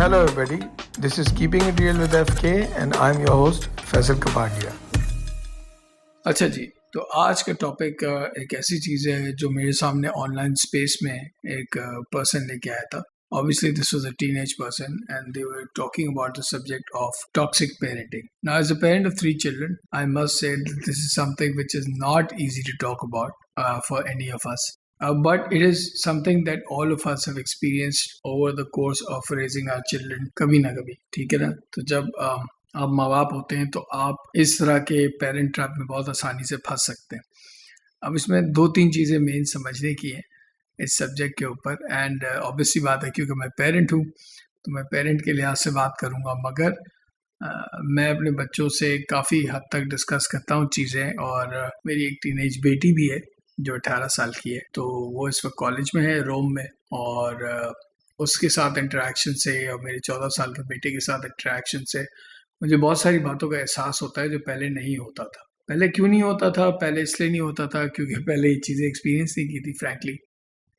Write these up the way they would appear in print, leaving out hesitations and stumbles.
Hello, everybody. This is Keeping It Real with FK, and I'm your host, Faisal Kapadia. अच्छा जी, तो आज का topic एक ऐसी चीज़ है जो मेरे सामने ऑनलाइन स्पेस में एक पर्सन लेके आया था. Obviously, this was a teenage person, and they were talking about the subject of toxic parenting. Now, as a parent of 3 children, I must say that this is something which is not easy to talk about for any of us. But it is something that all of us have experienced over the course of raising our children. कभी ना कभी, ठीक है ना? तो जब आप माँ बाप होते हैं तो आप इस तरह के पेरेंट ट्रैप में बहुत आसानी से फंस सकते हैं. अब इसमें 2-3 चीज़ें मेन समझने की हैं इस सब्जेक्ट के ऊपर. एंड ऑब्वियसली बात है, क्योंकि मैं पेरेंट हूँ तो मैं पेरेंट के लिहाज से बात करूँगा, मगर मैं अपने बच्चों से काफ़ी हद तक डिस्कस करता हूँ चीज़ें. और मेरी एक टीनेज बेटी भी है जो 18 साल की है, तो वो इस वक्त कॉलेज में है, रोम में. और उसके साथ इंटरेक्शन से और मेरे 14 साल के बेटे के साथ इंटरेक्शन से मुझे बहुत सारी बातों का एहसास होता है जो पहले नहीं होता था. पहले क्यों नहीं होता था? पहले इसलिए नहीं होता था क्योंकि पहले ये चीज़ें एक्सपीरियंस नहीं की थी फ्रैंकली.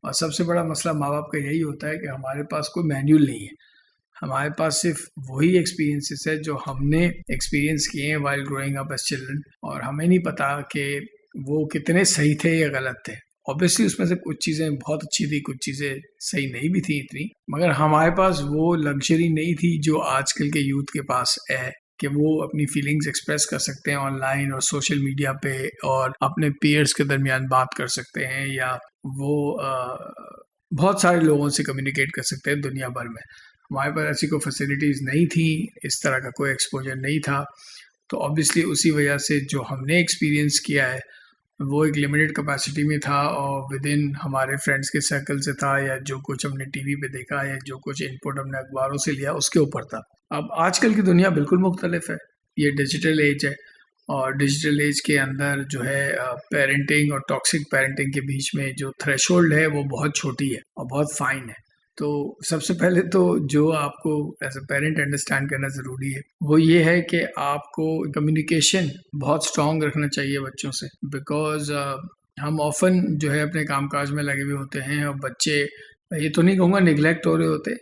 और सबसे बड़ा मसला माँ बाप का यही होता है कि हमारे पास कोई मैनुअल नहीं है. हमारे पास सिर्फ वही एक्सपीरियंसेस है जो हमने एक्सपीरियंस किए हैं while growing up as children, और हमें नहीं पता कि वो कितने सही थे या गलत थे. ऑब्वियसली उसमें से कुछ चीज़ें बहुत अच्छी थी, कुछ चीज़ें सही नहीं भी थी इतनी, मगर हमारे पास वो लग्जरी नहीं थी जो आजकल के यूथ के पास है कि वो अपनी फीलिंग्स एक्सप्रेस कर सकते हैं ऑनलाइन और सोशल मीडिया पे, और अपने पीयर्स के दरमियान बात कर सकते हैं, या वो बहुत सारे लोगों से कम्युनिकेट कर सकते हैं दुनिया भर में. हमारे पास ऐसी कोई फैसिलिटीज़ नहीं थी, इस तरह का कोई एक्सपोजर नहीं था. तो ऑब्वियसली उसी वजह से जो हमने एक्सपीरियंस किया है वो एक लिमिटेड कैपेसिटी में था, और विद इन हमारे फ्रेंड्स के सर्कल से था, या जो कुछ हमने टीवी पे देखा, या जो कुछ इनपुट हमने अखबारों से लिया उसके ऊपर था. अब आजकल की दुनिया बिल्कुल मुख्तलिफ है. ये डिजिटल एज है, और डिजिटल एज के अंदर जो है पेरेंटिंग और टॉक्सिक पेरेंटिंग के बीच में जो थ्रेशोल्ड है वो बहुत छोटी है और बहुत फाइन है. तो सबसे पहले तो जो आपको एज अ पेरेंट अंडरस्टैंड करना ज़रूरी है वो ये है कि आपको कम्युनिकेशन बहुत स्ट्रॉन्ग रखना चाहिए बच्चों से. बिकॉज हम ऑफन जो है अपने कामकाज में लगे हुए होते हैं, और बच्चे, ये तो नहीं कहूँगा निगलेक्ट हो रहे होते,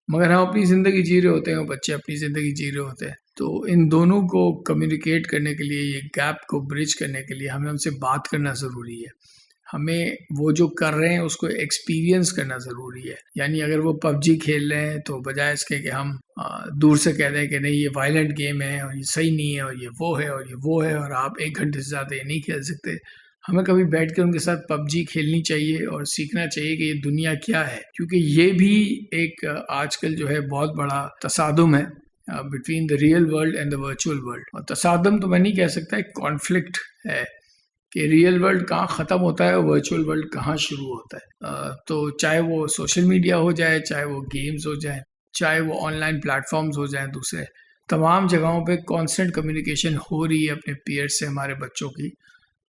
मगर हम अपनी ज़िंदगी जी रहे होते हैं और बच्चे अपनी ज़िंदगी जी रहे होते हैं. तो इन दोनों को कम्युनिकेट करने के लिए, ये गैप को ब्रिज करने के लिए हमें उनसे बात करना ज़रूरी है. हमें वो जो कर रहे हैं उसको एक्सपीरियंस करना ज़रूरी है. यानी अगर वो पबजी खेल रहे हैं तो बजाय इसके कि हम दूर से कह दें कि नहीं ये वायलेंट गेम है और ये सही नहीं है और ये वो है और ये वो है और आप 1 घंटे से ज़्यादा ये नहीं खेल सकते, हमें कभी बैठ के उनके साथ पबजी खेलनी चाहिए और सीखना चाहिए कि ये दुनिया क्या है. क्योंकि ये भी एक आजकल जो है बहुत बड़ा तसादुम है between the real world and the virtual world. और तसादुम तो मैं नहीं कह सकता, एक कॉन्फ्लिक्ट है कि रियल वर्ल्ड कहाँ ख़त्म होता है और वर्चुअल वर्ल्ड कहाँ शुरू होता है. तो चाहे वो सोशल मीडिया हो जाए, चाहे वो गेम्स हो जाए, चाहे वो ऑनलाइन प्लेटफॉर्म्स हो जाएं, दूसरे तमाम जगहों पे कांस्टेंट कम्युनिकेशन हो रही है अपने पीयर्स से हमारे बच्चों की.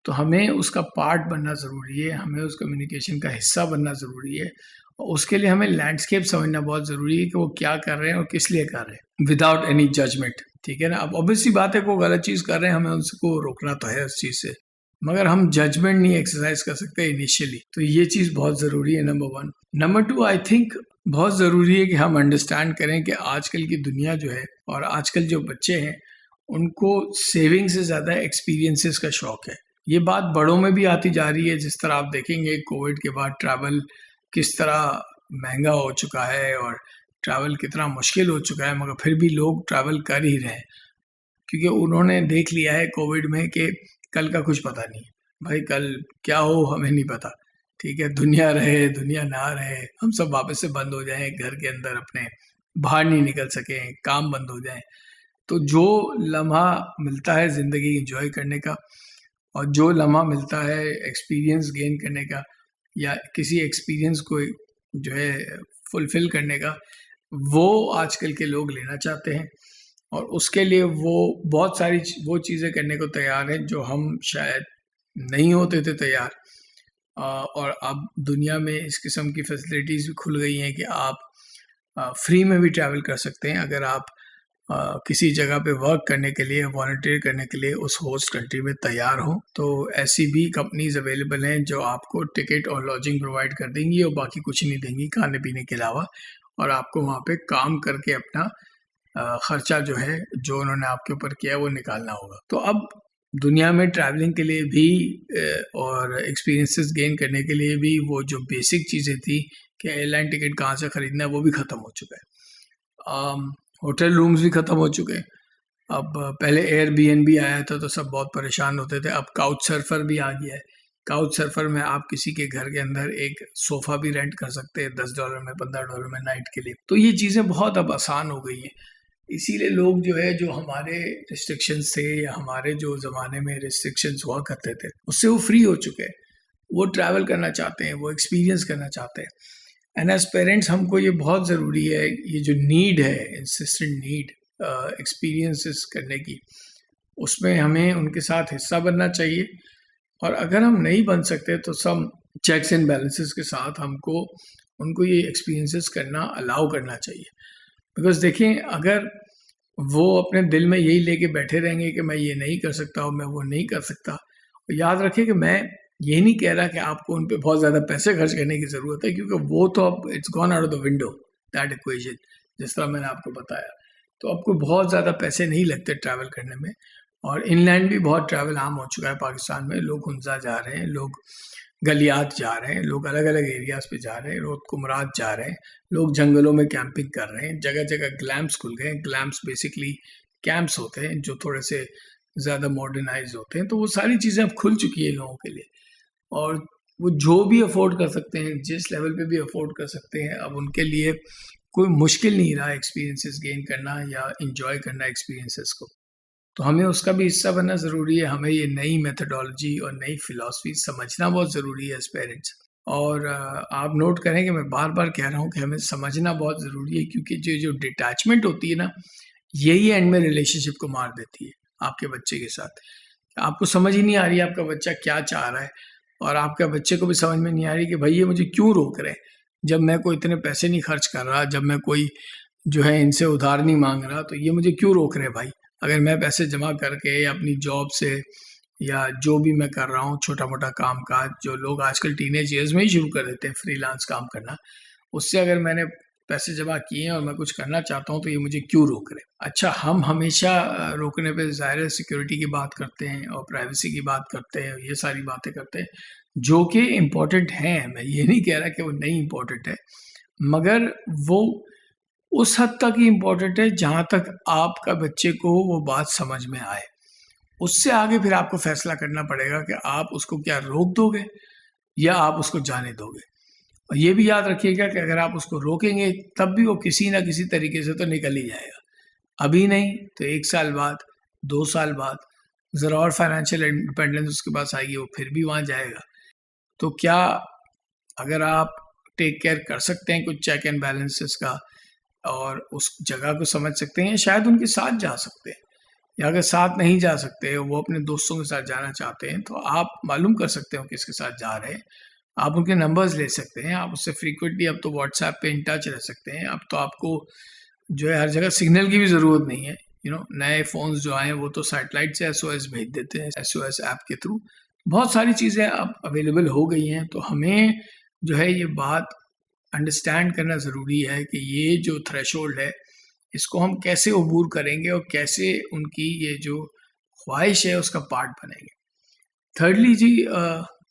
तो हमें उसका पार्ट बनना ज़रूरी है, हमें उस कम्युनिकेशन का हिस्सा बनना ज़रूरी है, और उसके लिए हमें लैंडस्केप समझना बहुत ज़रूरी है कि वो क्या कर रहे हैं और किस लिए कर रहे हैं, विदाउट एनी जजमेंट. ठीक है ना? अब ऑब्वियसली बात है, कोई गलत चीज़ कर रहे हैं, हमें उनको रोकना तो है उस चीज़ से, मगर हम जजमेंट नहीं एक्सरसाइज कर सकते इनिशियली. तो ये चीज़ बहुत ज़रूरी है, नंबर 1. नंबर 2, आई थिंक बहुत ज़रूरी है कि हम अंडरस्टैंड करें कि आजकल की दुनिया जो है और आजकल जो बच्चे हैं उनको सेविंग से ज़्यादा एक्सपीरियंसेस का शौक़ है. ये बात बड़ों में भी आती जा रही है. जिस तरह आप देखेंगे कोविड के बाद ट्रैवल किस तरह महंगा हो चुका है और ट्रैवल कितना मुश्किल हो चुका है, मगर फिर भी लोग ट्रैवल कर ही रहे हैं, क्योंकि उन्होंने देख लिया है कोविड में कि कल का कुछ पता नहीं भाई, कल क्या हो हमें नहीं पता. ठीक है, दुनिया रहे दुनिया ना रहे, हम सब वापस से बंद हो जाएं घर के अंदर, अपने बाहर नहीं निकल सकें, काम बंद हो जाएं. तो जो लम्हा मिलता है ज़िंदगी एंजॉय करने का, और जो लम्हा मिलता है एक्सपीरियंस गेन करने का, या किसी एक्सपीरियंस को जो है फुलफ़िल करने का, वो आजकल के लोग लेना चाहते हैं. और उसके लिए वो बहुत सारी वो चीज़ें करने को तैयार हैं जो हम शायद नहीं होते थे तैयार. और अब दुनिया में इस किस्म की फैसिलिटीज़ भी खुल गई हैं कि आप फ्री में भी ट्रैवल कर सकते हैं अगर आप किसी जगह पे वर्क करने के लिए, वॉलंटियर करने के लिए उस होस्ट कंट्री में तैयार हो. तो ऐसी भी कंपनीज अवेलेबल हैं जो आपको टिकट और लॉजिंग प्रोवाइड कर देंगी और बाकी कुछ नहीं देंगी खाने पीने के अलावा, और आपको वहाँ पे काम करके अपना खर्चा जो है जो उन्होंने आपके ऊपर किया है वो निकालना होगा। तो अब दुनिया में ट्रैवलिंग के लिए भी और एक्सपीरियंसेस गेन करने के लिए भी वो जो बेसिक चीज़ें थी कि एयरलाइन टिकट कहाँ से ख़रीदना है वो भी ख़त्म हो चुका है। होटल रूम्स भी ख़त्म हो चुके हैं। अब पहले एयरबीएनबी आया था तो सब बहुत परेशान होते थे, अब काउच सर्फर भी आ गया है। काउच सर्फर में आप किसी के घर के अंदर एक सोफ़ा भी रेंट कर सकते हैं $10 में, $15 में नाइट के लिए। तो ये चीज़ें बहुत अब आसान हो गई हैं। इसीलिए लोग जो है जो हमारे रिस्ट्रिक्शंस थे या हमारे जो ज़माने में रिस्ट्रिक्शंस हुआ करते थे उससे वो फ्री हो चुके हैं। वो ट्रैवल करना चाहते हैं, वो एक्सपीरियंस करना चाहते हैं। एंड एज पेरेंट्स हमको ये बहुत ज़रूरी है, ये जो नीड है, इंसिस्टेंट नीड एक्सपीरियंसेस करने की, उसमें हमें उनके साथ हिस्सा बनना चाहिए। और अगर हम नहीं बन सकते तो सब चेक्स एंड बैलेंसेस के साथ हमको उनको ये एक्सपीरियंसेस करना अलाउ करना चाहिए। बिकॉज देखें, अगर वो अपने दिल में यही लेके बैठे रहेंगे कि मैं ये नहीं कर सकता और मैं वो नहीं कर सकता, और याद रखें कि मैं ये नहीं कह रहा कि आपको उन पर बहुत ज़्यादा पैसे खर्च करने की ज़रूरत है, क्योंकि वो तो अब it's gone out of the window that equation, जिस तरह मैंने आपको बताया। तो आपको बहुत ज़्यादा पैसे नहीं लगते ट्रैवल करने में। और इनलैंड भी बहुत ट्रैवल आम हो चुका है पाकिस्तान में। लोग हुंजा जा रहे हैं, लोग गलियात जा रहे हैं, लोग अलग अलग एरियाज़ पे जा रहे हैं, लोग कुमरात जा रहे हैं, लोग जंगलों में कैंपिंग कर रहे हैं। जगह जगह ग्लैम्प्स खुल गए हैं। ग्लैम्प्स बेसिकली कैंप्स होते हैं जो थोड़े से ज़्यादा मॉडर्नाइज होते हैं। तो वो सारी चीज़ें अब खुल चुकी है लोगों के लिए, और वो जो भी अफोर्ड कर सकते हैं, जिस लेवल पे भी अफोर्ड कर सकते हैं, अब उनके लिए कोई मुश्किल नहीं रहा एक्सपीरियंसेस गेन करना या इंजॉय करना एक्सपीरियंसेस को। तो हमें उसका भी हिस्सा बनना ज़रूरी है। हमें ये नई मेथडोलॉजी और नई फ़िलॉसफी समझना बहुत ज़रूरी है एज़ पेरेंट्स। और आप नोट करें कि मैं बार बार कह रहा हूँ कि हमें समझना बहुत ज़रूरी है, क्योंकि जो डिटैचमेंट होती है ना, यही एंड में रिलेशनशिप को मार देती है आपके बच्चे के साथ। आपको समझ ही नहीं आ रही है आपका बच्चा क्या चाह रहा है, और आपके बच्चे को भी समझ में नहीं आ रही कि भाई ये मुझे क्यों रोक रहे हैं, जब मैं कोई इतने पैसे नहीं खर्च कर रहा, जब मैं कोई जो है इनसे उधार नहीं मांग रहा, तो ये मुझे क्यों रोक रहे हैं भाई। अगर मैं पैसे जमा करके या अपनी जॉब से या जो भी मैं कर रहा हूँ छोटा मोटा काम काज, जो लोग आजकल टीनेज ईयर्स में ही शुरू कर देते हैं फ्रीलांस काम करना, उससे अगर मैंने पैसे जमा किए हैं और मैं कुछ करना चाहता हूँ तो ये मुझे क्यों रोक रहे। अच्छा, हम हमेशा रोकने पे ज़ाहिर है सिक्योरिटी की बात करते हैं और प्राइवेसी की बात करते हैं, ये सारी बातें करते हैं जो कि इम्पोर्टेंट हैं। मैं ये नहीं कह रहा कि वो नहीं इम्पोर्टेंट है, मगर वो उस हद तक ही इम्पोर्टेंट है जहाँ तक आपका बच्चे को वो बात समझ में आए। उससे आगे फिर आपको फैसला करना पड़ेगा कि आप उसको क्या रोक दोगे या आप उसको जाने दोगे। और ये भी याद रखिएगा कि अगर आप उसको रोकेंगे तब भी वो किसी ना किसी तरीके से तो निकल ही जाएगा। अभी नहीं तो 1 साल बाद, 2 साल बाद ज़रा और फाइनेंशियल इंडिपेंडेंस उसके पास आएगी, वो फिर भी वहाँ जाएगा। तो क्या अगर आप टेक केयर कर सकते हैं कुछ चेक एंड बैलेंसेस का और उस जगह को समझ सकते हैं, शायद उनके साथ जा सकते हैं, या अगर साथ नहीं जा सकते, वो अपने दोस्तों के साथ जाना चाहते हैं, तो आप मालूम कर सकते हो किसके साथ जा रहे हैं। आप उनके नंबर्स ले सकते हैं, आप उससे फ्रीक्वेंटली अब तो व्हाट्सएप पे इन टच रह सकते हैं। अब तो आपको जो है हर जगह सिग्नल की भी ज़रूरत नहीं है। नए फ़ोन्स जो आए हैं वो तो सैटेलाइट से SOS भेज देते हैं, SOS ऐप के थ्रू। बहुत सारी चीज़ें अब अवेलेबल हो गई हैं। तो हमें जो है ये बात अंडरस्टैंड करना ज़रूरी है कि ये जो थ्रेशोल्ड है इसको हम कैसे अबूर करेंगे और कैसे उनकी ये जो ख्वाहिश है उसका पार्ट बनेंगे। थर्डली जी,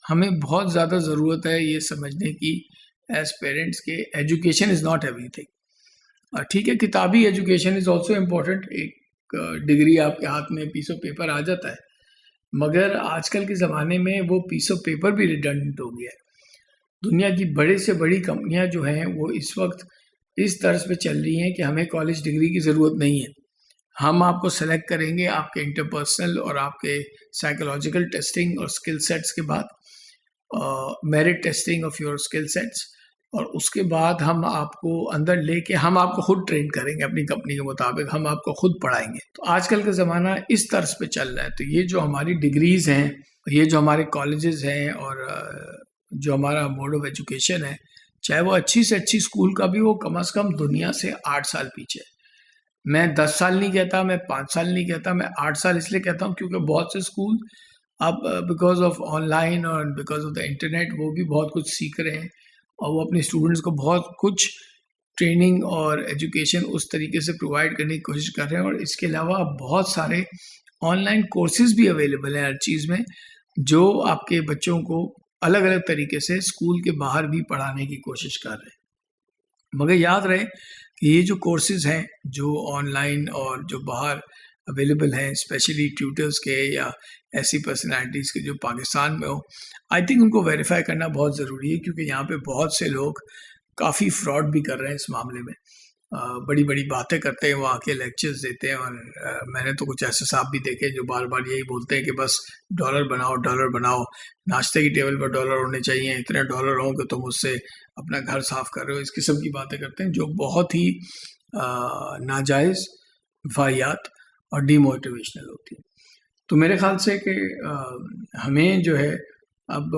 हमें बहुत ज़्यादा ज़रूरत है ये समझने की एज पेरेंट्स के एजुकेशन इज़ नॉट एवरीथिंग। ठीक है, किताबी एजुकेशन इज़ ऑल्सो इम्पोर्टेंट। एक डिग्री आपके हाथ में पीस ऑफ पेपर आ जाता है, मगर आजकल के ज़माने में वो पीस ऑफ पेपर भी रिडंडेंट हो गया है। दुनिया की बड़े से बड़ी कंपनियां जो हैं वो इस वक्त इस तर्ज पे चल रही हैं कि हमें कॉलेज डिग्री की ज़रूरत नहीं है। हम आपको सेलेक्ट करेंगे आपके इंटरपर्सनल और आपके साइकोलॉजिकल टेस्टिंग और स्किल सेट्स के बाद, merit testing of your skill sets, और उसके बाद हम आपको अंदर लेके हम आपको खुद ट्रेन करेंगे अपनी कंपनी के मुताबिक, हम आपको खुद पढ़ाएंगे। तो आजकल का ज़माना इस तर्ज पे चल रहा है। तो ये जो हमारी डिग्रीज़ हैं, ये जो हमारे कॉलेजेस हैं और जो हमारा मोड ऑफ एजुकेशन है, चाहे वो अच्छी से अच्छी स्कूल का भी, वो कम से कम दुनिया से 8 साल पीछे है। मैं 10 साल नहीं कहता, मैं 5 साल नहीं कहता, मैं 8 साल इसलिए कहता हूँ क्योंकि बहुत से स्कूल अब बिकॉज ऑफ ऑनलाइन और बिकॉज ऑफ द इंटरनेट वो भी बहुत कुछ सीख रहे हैं और वो अपने स्टूडेंट्स को बहुत कुछ ट्रेनिंग और एजुकेशन उस तरीके से प्रोवाइड करने की कोशिश कर रहे हैं। और इसके अलावा बहुत सारे ऑनलाइन कोर्सेज भी अवेलेबल हैं हर चीज़ में, जो आपके बच्चों को अलग अलग तरीके से स्कूल के बाहर भी पढ़ाने की कोशिश कर रहे हैं। मगर याद रहे कि ये जो कोर्सेज हैं जो ऑनलाइन और जो बाहर अवेलेबल हैं, स्पेशली ट्यूटर्स के या ऐसी पर्सनालिटीज़ के जो पाकिस्तान में हो, आई थिंक उनको वेरीफाई करना बहुत ज़रूरी है, क्योंकि यहाँ पे बहुत से लोग काफ़ी फ्रॉड भी कर रहे हैं इस मामले में। बड़ी बड़ी बातें करते हैं, वो आके लेक्चर्स देते हैं। और मैंने तो कुछ ऐसे साहब भी देखे जो बार बार यही बोलते हैं कि बस डॉलर बनाओ, नाश्ते की टेबल पर डॉलर होने चाहिए, इतने डॉलर हों कि तुम उससे अपना घर साफ कर रहे हो। इस किस्म की बातें करते हैं जो बहुत ही नाजायज़, वाहियात और डीमोटिवेशनल होती है। तो मेरे ख्याल से कि हमें जो है अब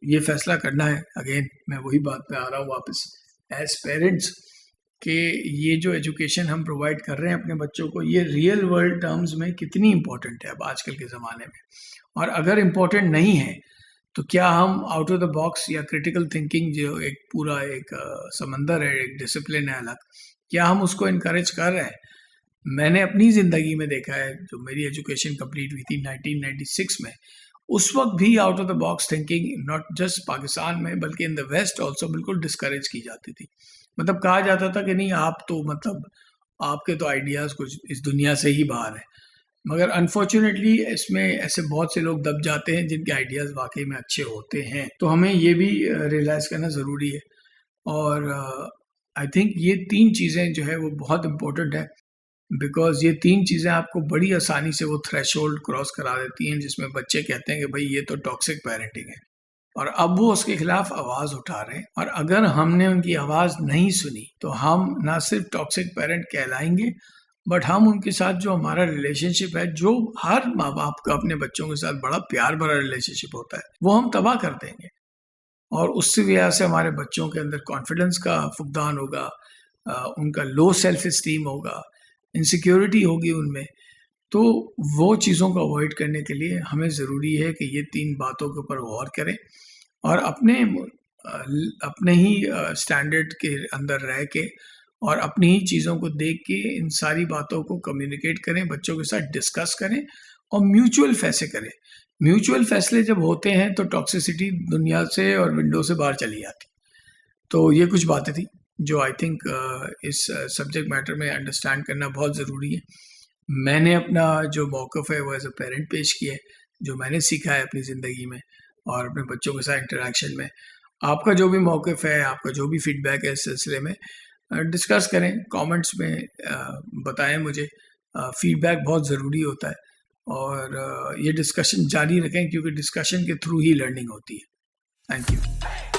ये फैसला करना है, अगेन मैं वही बात पे आ रहा हूँ वापस, एज पेरेंट्स, कि ये जो एजुकेशन हम प्रोवाइड कर रहे हैं अपने बच्चों को, ये रियल वर्ल्ड टर्म्स में कितनी इम्पोर्टेंट है अब आजकल के ज़माने में। और अगर इम्पोर्टेंट नहीं है तो क्या हम आउट ऑफ द बॉक्स या क्रिटिकल थिंकिंग जो एक पूरा एक समंदर है, एक डिसिप्लिन है अलग, क्या हम उसको इनकरेज कर रहे हैं? मैंने अपनी ज़िंदगी में देखा है, जो मेरी एजुकेशन कंप्लीट हुई थी 1996 में, उस वक्त भी out of the box thinking not just Pakistan में बल्कि इन द वेस्ट ऑल्सो बिल्कुल डिस्करेज की जाती थी। मतलब कहा जाता था कि नहीं, आप तो मतलब आपके तो आइडियाज़ कुछ इस दुनिया से ही बाहर है। मगर अनफॉर्चुनेटली इसमें ऐसे बहुत से लोग दब जाते हैं जिनके आइडियाज़ वाकई में अच्छे होते हैं। तो हमें ये भी रियलाइज़ करना ज़रूरी है। और आई थिंक ये 3 चीज़ें जो है वो बहुत इम्पोर्टेंट है, बिकॉज ये 3 चीज़ें आपको बड़ी आसानी से वो थ्रेशोल्ड क्रॉस करा देती हैं जिसमें बच्चे कहते हैं कि भाई ये तो टॉक्सिक पेरेंटिंग है, और अब वो उसके खिलाफ आवाज़ उठा रहे हैं। और अगर हमने उनकी आवाज़ नहीं सुनी तो हम ना सिर्फ टॉक्सिक पेरेंट कहलाएंगे, बट हम उनके साथ जो हमारा रिलेशनशिप है, जो हर माँ बाप का अपने बच्चों के साथ बड़ा प्यार भरा रिलेशनशिप होता है, वो हम तबाह कर देंगे। और उससे वजह से हमारे बच्चों के अंदर कॉन्फिडेंस का फुकदान होगा, उनका लो सेल्फ इस्टीम होगा, इनसिक्योरिटी होगी उनमें। तो वो चीज़ों को अवॉइड करने के लिए हमें ज़रूरी है कि ये 3 बातों के ऊपर गौर करें और अपने ही स्टैंडर्ड के अंदर रह के और अपनी ही चीज़ों को देख के इन सारी बातों को कम्युनिकेट करें, बच्चों के साथ डिस्कस करें और म्यूचुअल फैसले करें। म्यूचुअल फैसले जब होते हैं तो टॉक्सिसिटी दुनिया से और विंडो से बाहर चली जाती। तो ये कुछ बातें थी जो आई थिंक इस सब्जेक्ट मैटर में अंडरस्टैंड करना बहुत ज़रूरी है। मैंने अपना जो मौक़िफ़ है वो एज अ पेरेंट पेश किया है, जो मैंने सीखा है अपनी ज़िंदगी में और अपने बच्चों के साथ इंटरेक्शन में। आपका जो भी मौक़िफ़ है, आपका जो भी फीडबैक है इस सिलसिले में, डिस्कस करें, कमेंट्स में बताएं मुझे। फीडबैक बहुत ज़रूरी होता है और ये डिस्कशन जारी रखें, क्योंकि डिस्कशन के थ्रू ही लर्निंग होती है। Thank you.